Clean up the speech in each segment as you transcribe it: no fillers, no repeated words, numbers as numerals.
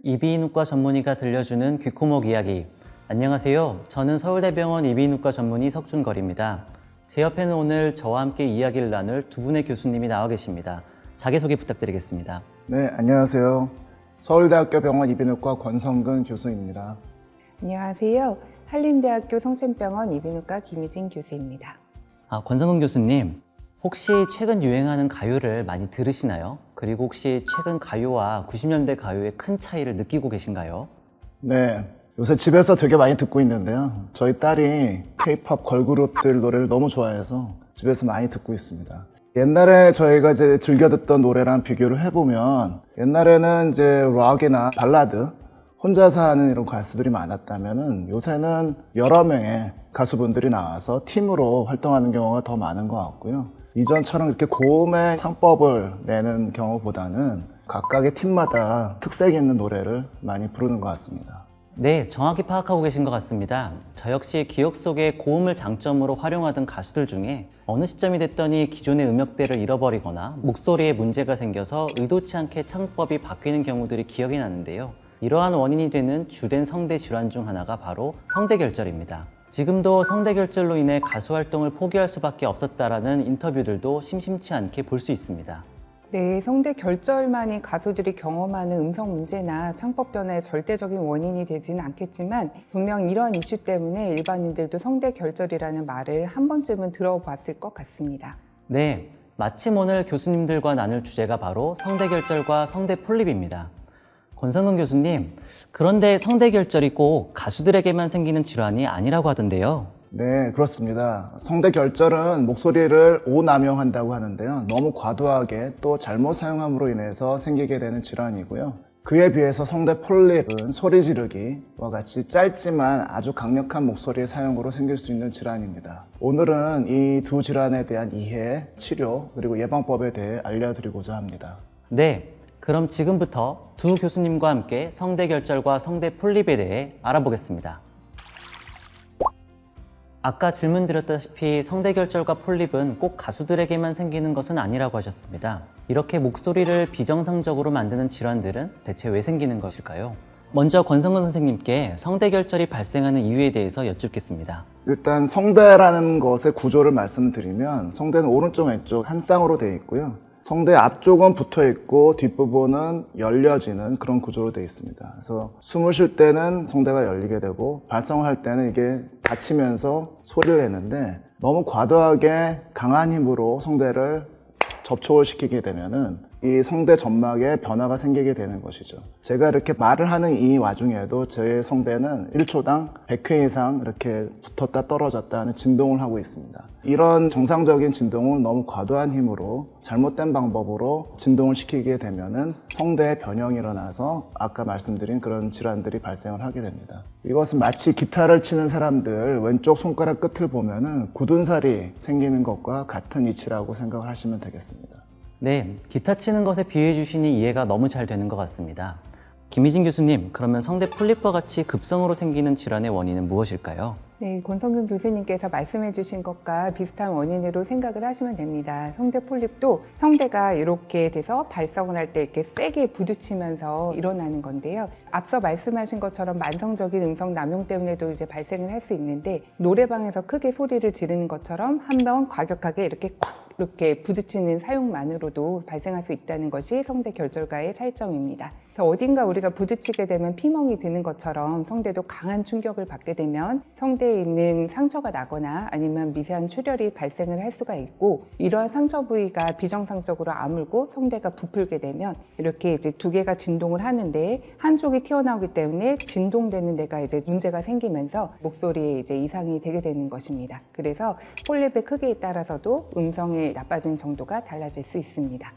이비인후과 전문의가 들려주는 귀코목 이야기. 안녕하세요. 저는 서울대병원 이비인후과 전문의 석준걸입니다. 제 옆에는 오늘 저와 함께 이야기를 나눌 두 분의 교수님이 나와 계십니다. 자기소개 부탁드리겠습니다. 네, 안녕하세요. 서울대학교 병원 이비인후과 권성근 교수입니다. 안녕하세요. 한림대학교 성심병원 이비인후과 김희진 교수입니다. 권성근 교수님, 혹시 최근 유행하는 가요를 많이 들으시나요? 그리고 혹시 최근 가요와 90년대 가요의 큰 차이를 느끼고 계신가요? 네, 요새 집에서 되게 많이 듣고 있는데요. 저희 딸이 K-POP 걸그룹들 노래를 너무 좋아해서 집에서 많이 듣고 있습니다. 옛날에 저희가 이제 즐겨 듣던 노래랑 비교를 해보면 옛날에는 이제 락이나 발라드 혼자서 하는 이런 가수들이 많았다면은 요새는 여러 명의 가수분들이 나와서 팀으로 활동하는 경우가 더 많은 것 같고요. 이전처럼 이렇게 고음의 창법을 내는 경우보다는 각각의 팀마다 특색 있는 노래를 많이 부르는 것 같습니다. 네, 정확히 파악하고 계신 것 같습니다. 저 역시 기억 속에 고음을 장점으로 활용하던 가수들 중에 어느 시점이 됐더니 기존의 음역대를 잃어버리거나 목소리에 문제가 생겨서 의도치 않게 창법이 바뀌는 경우들이 기억이 나는데요. 이러한 원인이 되는 주된 성대 질환 중 하나가 바로 성대결절입니다. 지금도 성대결절로 인해 가수 활동을 포기할 수밖에 없었다라는 인터뷰들도 심심치 않게 볼 수 있습니다. 네, 성대 결절만이 가수들이 경험하는 음성 문제나 창법 변화의 절대적인 원인이 되지는 않겠지만 분명 이런 이슈 때문에 일반인들도 성대 결절이라는 말을 한 번쯤은 들어봤을 것 같습니다. 네, 마침 오늘 교수님들과 나눌 주제가 바로 성대결절과 성대폴립입니다. 권성근 교수님, 그런데 성대결절이 꼭 가수들에게만 생기는 질환이 아니라고 하던데요. 네, 그렇습니다. 성대결절은 목소리를 오남용한다고 하는데요. 너무 과도하게 또 잘못 사용함으로 인해서 생기게 되는 질환이고요. 그에 비해서 성대폴립은 소리 지르기와 같이 짧지만 아주 강력한 목소리의 사용으로 생길 수 있는 질환입니다. 오늘은 이 두 질환에 대한 이해, 치료, 그리고 예방법에 대해 알려드리고자 합니다. 네, 그럼 지금부터 두 교수님과 함께 성대결절과 성대폴립에 대해 알아보겠습니다. 아까 질문 드렸다시피 성대결절과 폴립은 꼭 가수들에게만 생기는 것은 아니라고 하셨습니다. 이렇게 목소리를 비정상적으로 만드는 질환들은 대체 왜 생기는 것일까요? 먼저 권성근 선생님께 성대결절이 발생하는 이유에 대해서 여쭙겠습니다. 일단 성대라는 것의 구조를 말씀드리면 성대는 오른쪽 왼쪽 한 쌍으로 되어 있고요. 성대 앞쪽은 붙어 있고 뒷부분은 열려지는 그런 구조로 되어 있습니다. 그래서 숨을 쉴 때는 성대가 열리게 되고 발성을 할 때는 이게 닫히면서 소리를 내는데 너무 과도하게 강한 힘으로 성대를 접촉을 시키게 되면은 이 성대 점막에 변화가 생기게 되는 것이죠. 제가 이렇게 말을 하는 이 와중에도 제 성대는 1초당 100회 이상 이렇게 붙었다 떨어졌다 하는 진동을 하고 있습니다. 이런 정상적인 진동을 너무 과도한 힘으로 잘못된 방법으로 진동을 시키게 되면은 성대에 변형이 일어나서 아까 말씀드린 그런 질환들이 발생을 하게 됩니다. 이것은 마치 기타를 치는 사람들 왼쪽 손가락 끝을 보면은 굳은 살이 생기는 것과 같은 이치라고 생각을 하시면 되겠습니다. 네, 기타 치는 것에 비유해 주시니 이해가 너무 잘 되는 것 같습니다. 김희진 교수님, 그러면 성대폴립과 같이 급성으로 생기는 질환의 원인은 무엇일까요? 네, 권성근 교수님께서 말씀해 주신 것과 비슷한 원인으로 생각을 하시면 됩니다. 성대 폴립도 성대가 이렇게 돼서 발성을 할 때 이렇게 세게 부딪히면서 일어나는 건데요. 앞서 말씀하신 것처럼 만성적인 음성 남용 때문에도 이제 발생을 할 수 있는데 노래방에서 크게 소리를 지르는 것처럼 한번 과격하게 이렇게 이렇게 부딪히는 사용만으로도 발생할 수 있다는 것이 성대 결절과의 차이점입니다. 어딘가 우리가 부딪히게 되면 피멍이 드는 것처럼 성대도 강한 충격을 받게 되면 성대에 있는 상처가 나거나 아니면 미세한 출혈이 발생을 할 수가 있고 이러한 상처 부위가 비정상적으로 아물고 성대가 부풀게 되면 이렇게 이제 두 개가 진동을 하는데 한쪽이 튀어나오기 때문에 진동되는 데가 이제 문제가 생기면서 목소리에 이제 이상이 되게 되는 것입니다. 그래서 폴립의 크기에 따라서도 음성의 나빠진 정도가 달라질 수 있습니다.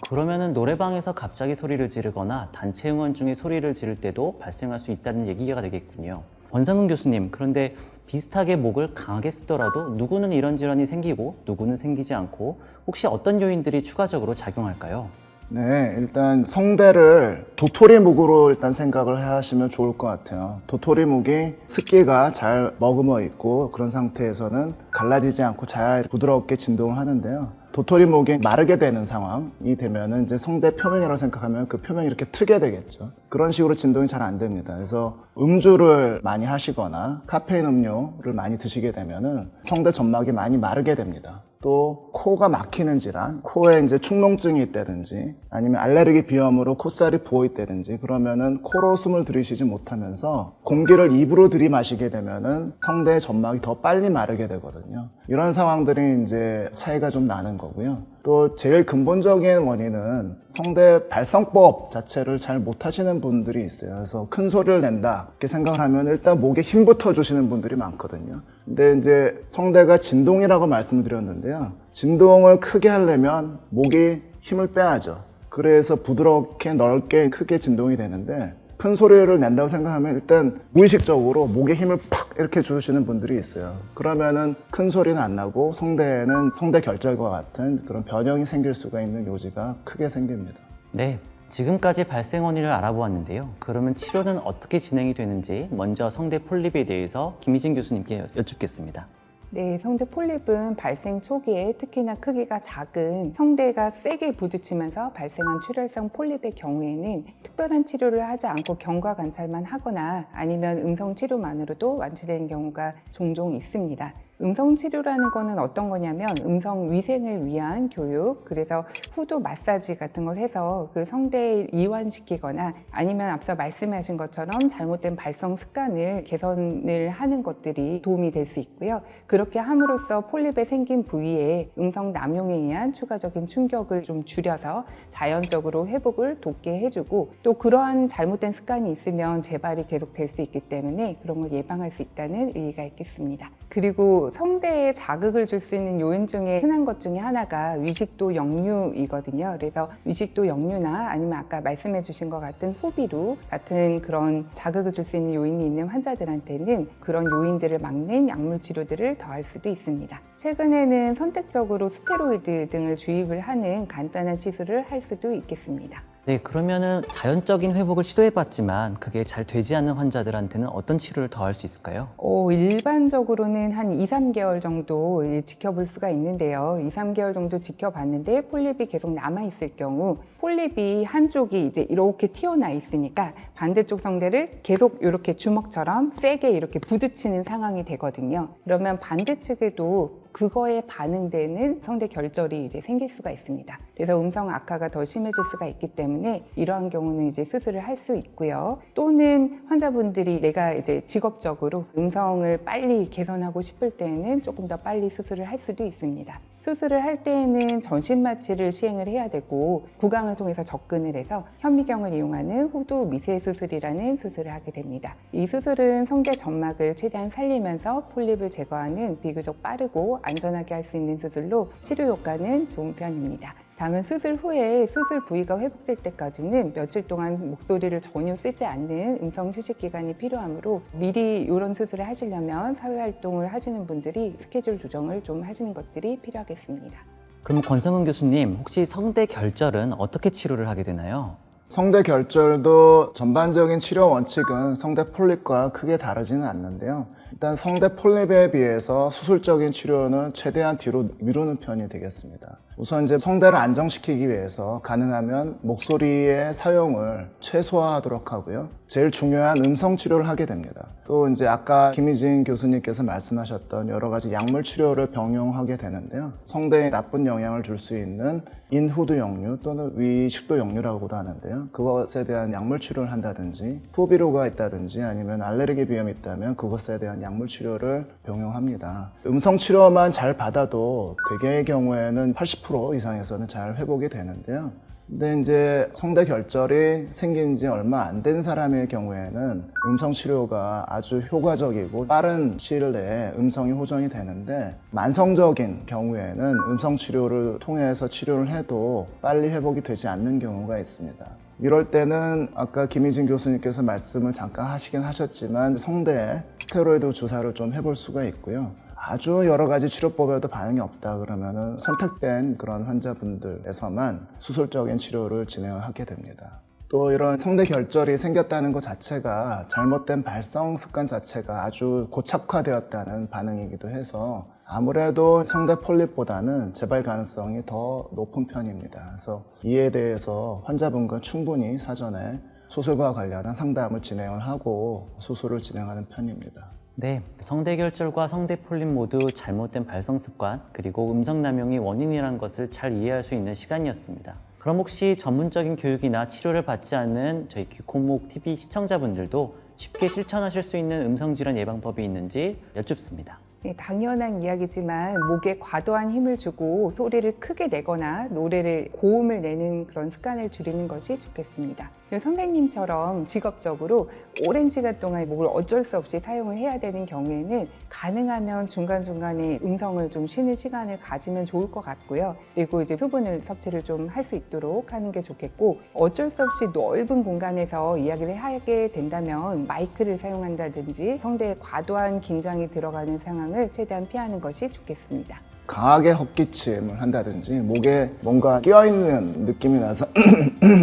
그러면은 노래방에서 갑자기 소리를 지르거나 단체 응원 중에 소리를 지를 때도 발생할 수 있다는 얘기가 되겠군요. 권성근 교수님, 그런데 비슷하게 목을 강하게 쓰더라도 누구는 이런 질환이 생기고 누구는 생기지 않고 혹시 어떤 요인들이 추가적으로 작용할까요? 네, 일단 성대를 도토리묵으로 일단 생각을 하시면 좋을 것 같아요. 도토리묵이 습기가 잘 머금어 있고 그런 상태에서는 갈라지지 않고 잘 부드럽게 진동을 하는데요. 도토리목이 마르게 되는 상황이 되면은 이제 성대 표면이라고 생각하면 그 표면이 이렇게 트게 되겠죠. 그런 식으로 진동이 잘 안 됩니다. 그래서 음주를 많이 하시거나 카페인 음료를 많이 드시게 되면은 성대 점막이 많이 마르게 됩니다. 또 코가 막히는 질환, 코에 이제 축농증이 있다든지 아니면 알레르기 비염으로 콧살이 부어 있다든지 그러면은 코로 숨을 들이쉬지 못하면서 공기를 입으로 들이마시게 되면은 성대의 점막이 더 빨리 마르게 되거든요. 이런 상황들이 이제 차이가 좀 나는 거고요. 또 제일 근본적인 원인은 성대 발성법 자체를 잘 못하시는 분들이 있어요. 그래서 큰 소리를 낸다 이렇게 생각을 하면 일단 목에 힘부터 주시는 분들이 많거든요. 근데 이제 성대가 진동이라고 말씀을 드렸는데요. 진동을 크게 하려면 목이 힘을 빼야죠. 그래서 부드럽게 넓게 크게 진동이 되는데 큰 소리를 낸다고 생각하면 일단 무의식적으로 목에 힘을 팍 이렇게 주시는 분들이 있어요. 그러면은 큰 소리는 안 나고 성대에는 성대 결절과 같은 그런 변형이 생길 수가 있는 요지가 크게 생깁니다. 네, 지금까지 발생 원인을 알아보았는데요. 그러면 치료는 어떻게 진행이 되는지 먼저 성대 폴립에 대해서 김희진 교수님께 여쭙겠습니다. 네, 성대 폴립은 발생 초기에 특히나 크기가 작은 성대가 세게 부딪히면서 발생한 출혈성 폴립의 경우에는 특별한 치료를 하지 않고 경과 관찰만 하거나 아니면 음성 치료만으로도 완치되는 경우가 종종 있습니다. 음성 치료라는 거는 어떤 거냐면 음성 위생을 위한 교육, 그래서 후두 마사지 같은 걸 해서 그 성대를 이완시키거나 아니면 앞서 말씀하신 것처럼 잘못된 발성 습관을 개선을 하는 것들이 도움이 될 수 있고요. 그렇게 함으로써 폴립에 생긴 부위에 음성 남용에 의한 추가적인 충격을 좀 줄여서 자연적으로 회복을 돕게 해주고 또 그러한 잘못된 습관이 있으면 재발이 계속 될 수 있기 때문에 그런 걸 예방할 수 있다는 의의가 있겠습니다. 그리고 성대에 자극을 줄 수 있는 요인 중에 흔한 것 중에 하나가 위식도 역류이거든요. 그래서 위식도 역류나 아니면 아까 말씀해 주신 것 같은 후비루 같은 그런 자극을 줄 수 있는 요인이 있는 환자들한테는 그런 요인들을 막는 약물 치료들을 더할 수도 있습니다. 최근에는 선택적으로 스테로이드 등을 주입을 하는 간단한 시술을 할 수도 있겠습니다. 네, 그러면은 자연적인 회복을 시도해봤지만 그게 잘 되지 않는 환자들한테는 어떤 치료를 더 할 수 있을까요? 일반적으로는 한 2, 3개월 정도 지켜볼 수가 있는데요. 2, 3개월 정도 지켜봤는데 폴립이 계속 남아있을 경우 폴립이 한쪽이 이제 이렇게 튀어나 있으니까 반대쪽 성대를 계속 이렇게 주먹처럼 세게 이렇게 부딪히는 상황이 되거든요. 그러면 반대측에도 그거에 반응되는 성대 결절이 이제 생길 수가 있습니다. 그래서 음성 악화가 더 심해질 수가 있기 때문에 이러한 경우는 이제 수술을 할 수 있고요. 또는 환자분들이 내가 이제 직업적으로 음성을 빨리 개선하고 싶을 때에는 조금 더 빨리 수술을 할 수도 있습니다. 수술을 할 때에는 전신 마취를 시행을 해야 되고 구강을 통해서 접근을 해서 현미경을 이용하는 후두 미세 수술이라는 수술을 하게 됩니다. 이 수술은 성대 점막을 최대한 살리면서 폴립을 제거하는 비교적 빠르고 안전하게 할 수 있는 수술로 치료 효과는 좋은 편입니다. 다만 수술 후에 수술 부위가 회복될 때까지는 며칠 동안 목소리를 전혀 쓰지 않는 음성 휴식 기간이 필요하므로 미리 이런 수술을 하시려면 사회활동을 하시는 분들이 스케줄 조정을 좀 하시는 것들이 필요하겠습니다. 그럼 권성근 교수님, 혹시 성대 결절은 어떻게 치료를 하게 되나요? 성대 결절도 전반적인 치료 원칙은 성대 폴립과 크게 다르지는 않는데요. 일단 성대 폴립에 비해서 수술적인 치료는 최대한 뒤로 미루는 편이 되겠습니다. 우선 이제 성대를 안정시키기 위해서 가능하면 목소리의 사용을 최소화하도록 하고요. 제일 중요한 음성 치료를 하게 됩니다. 또 이제 아까 김희진 교수님께서 말씀하셨던 여러 가지 약물 치료를 병용하게 되는데요. 성대에 나쁜 영향을 줄 수 있는 인후두 역류 또는 위식도 역류라고도 하는데요. 그것에 대한 약물 치료를 한다든지 후비루가 있다든지 아니면 알레르기 비염이 있다면 그것에 대한 약물 치료를 병용합니다. 음성 치료만 잘 받아도 대개의 경우에는 80% 이상에서는 잘 회복이 되는데요. 근데 이제 성대 결절이 생긴 지 얼마 안 된 사람의 경우에는 음성 치료가 아주 효과적이고 빠른 시일 내에 음성이 호전이 되는데 만성적인 경우에는 음성 치료를 통해서 치료를 해도 빨리 회복이 되지 않는 경우가 있습니다. 이럴 때는 아까 김희진 교수님께서 말씀을 잠깐 하시긴 하셨지만 성대에 스테로이드 주사를 좀 해볼 수가 있고요. 아주 여러 가지 치료법에도 반응이 없다 그러면은 선택된 그런 환자분들에서만 수술적인 치료를 진행을 하게 됩니다. 또 이런 성대 결절이 생겼다는 것 자체가 잘못된 발성 습관 자체가 아주 고착화되었다는 반응이기도 해서 아무래도 성대 폴립보다는 재발 가능성이 더 높은 편입니다. 그래서 이에 대해서 환자분과 충분히 사전에 수술과 관련한 상담을 진행을 하고 수술을 진행하는 편입니다. 네, 성대결절과 성대폴립 모두 잘못된 발성 습관 그리고 음성 남용이 원인이라는 것을 잘 이해할 수 있는 시간이었습니다. 그럼 혹시 전문적인 교육이나 치료를 받지 않는 저희 귀코목 TV 시청자분들도 쉽게 실천하실 수 있는 음성질환 예방법이 있는지 여쭙습니다. 네, 당연한 이야기지만 목에 과도한 힘을 주고 소리를 크게 내거나 노래를 고음을 내는 그런 습관을 줄이는 것이 좋겠습니다. 선생님처럼 직업적으로 오랜 시간 동안 목을 어쩔 수 없이 사용을 해야 되는 경우에는 가능하면 중간중간에 음성을 좀 쉬는 시간을 가지면 좋을 것 같고요. 그리고 이제 수분을 섭취를 좀 할 수 있도록 하는 게 좋겠고, 어쩔 수 없이 넓은 공간에서 이야기를 하게 된다면 마이크를 사용한다든지 성대에 과도한 긴장이 들어가는 상황을 최대한 피하는 것이 좋겠습니다. 강하게 헛기침을 한다든지 목에 뭔가 끼어있는 느낌이 나서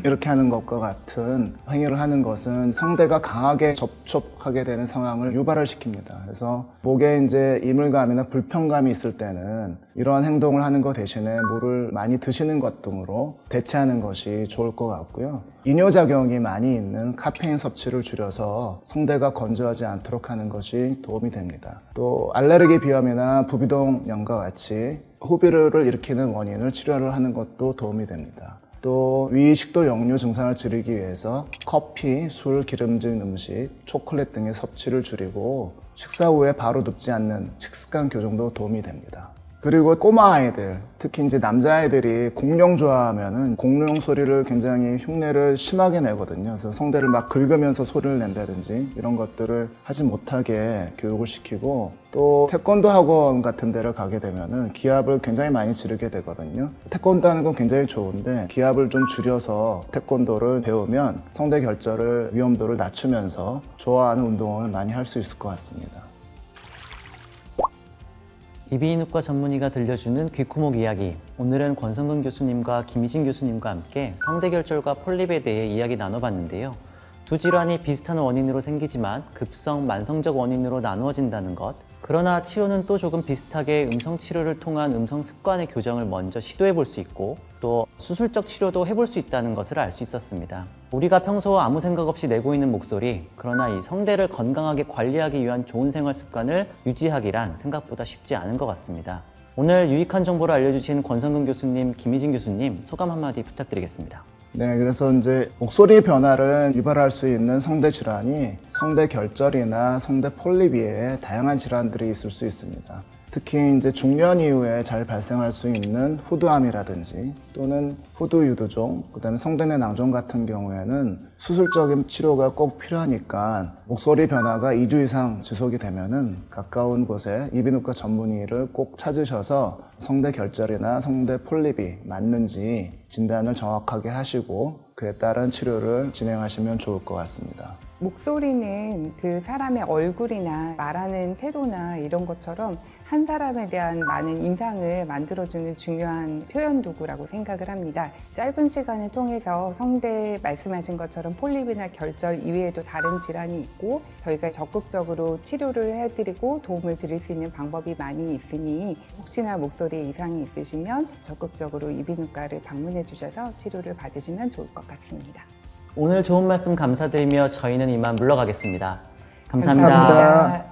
이렇게 하는 것과 같은 행위를 하는 것은 성대가 강하게 접촉하게 되는 상황을 유발을 시킵니다. 그래서 목에 이제 이물감이나 불편감이 있을 때는 이러한 행동을 하는 것 대신에 물을 많이 드시는 것 등으로 대체하는 것이 좋을 것 같고요. 이뇨작용이 많이 있는 카페인 섭취를 줄여서 성대가 건조하지 않도록 하는 것이 도움이 됩니다. 또 알레르기 비염이나 부비동염과 같이 후비루를 일으키는 원인을 치료를 하는 것도 도움이 됩니다. 또 위 식도 역류 증상을 줄이기 위해서 커피, 술, 기름진 음식, 초콜릿 등의 섭취를 줄이고 식사 후에 바로 눕지 않는 식습관 교정도 도움이 됩니다. 그리고 꼬마 아이들, 특히 이제 남자아이들이 공룡 좋아하면은 공룡 소리를 굉장히 흉내를 심하게 내거든요. 그래서 성대를 막 긁으면서 소리를 낸다든지 이런 것들을 하지 못하게 교육을 시키고, 또 태권도 학원 같은 데를 가게 되면은 기합을 굉장히 많이 지르게 되거든요. 태권도 하는 건 굉장히 좋은데 기합을 좀 줄여서 태권도를 배우면 성대 결절을 위험도를 낮추면서 좋아하는 운동을 많이 할 수 있을 것 같습니다. 이비인후과 전문의가 들려주는 귀코목 이야기. 오늘은 권성근 교수님과 김희진 교수님과 함께 성대결절과 폴립에 대해 이야기 나눠봤는데요. 두 질환이 비슷한 원인으로 생기지만 급성, 만성적 원인으로 나누어진다는 것. 그러나 치료는 또 조금 비슷하게 음성 치료를 통한 음성 습관의 교정을 먼저 시도해 볼 수 있고, 또 수술적 치료도 해볼 수 있다는 것을 알 수 있었습니다. 우리가 평소 아무 생각 없이 내고 있는 목소리, 그러나 이 성대를 건강하게 관리하기 위한 좋은 생활 습관을 유지하기란 생각보다 쉽지 않은 것 같습니다. 오늘 유익한 정보를 알려주신 권성근 교수님, 김희진 교수님, 소감 한마디 부탁드리겠습니다. 네, 그래서 이제 목소리 변화를 유발할 수 있는 성대 질환이 성대 결절이나 성대 폴립 외에 다양한 질환들이 있을 수 있습니다. 특히 이제 중년 이후에 잘 발생할 수 있는 후두암이라든지 또는 후두 유두종, 그다음에 성대내 낭종 같은 경우에는 수술적인 치료가 꼭 필요하니까 목소리 변화가 2주 이상 지속이 되면은 가까운 곳에 이비인후과 전문의를 꼭 찾으셔서 성대 결절이나 성대 폴립이 맞는지 진단을 정확하게 하시고 그에 따른 치료를 진행하시면 좋을 것 같습니다. 목소리는 그 사람의 얼굴이나 말하는 태도나 이런 것처럼 한 사람에 대한 많은 인상을 만들어주는 중요한 표현 도구라고 생각을 합니다. 짧은 시간을 통해서 성대 말씀하신 것처럼 폴립이나 결절 이외에도 다른 질환이 있고 저희가 적극적으로 치료를 해드리고 도움을 드릴 수 있는 방법이 많이 있으니 혹시나 목소리에 이상이 있으시면 적극적으로 이비인후과를 방문해 주셔서 치료를 받으시면 좋을 것 같습니다. 오늘 좋은 말씀 감사드리며 저희는 이만 물러가겠습니다. 감사합니다. 감사합니다.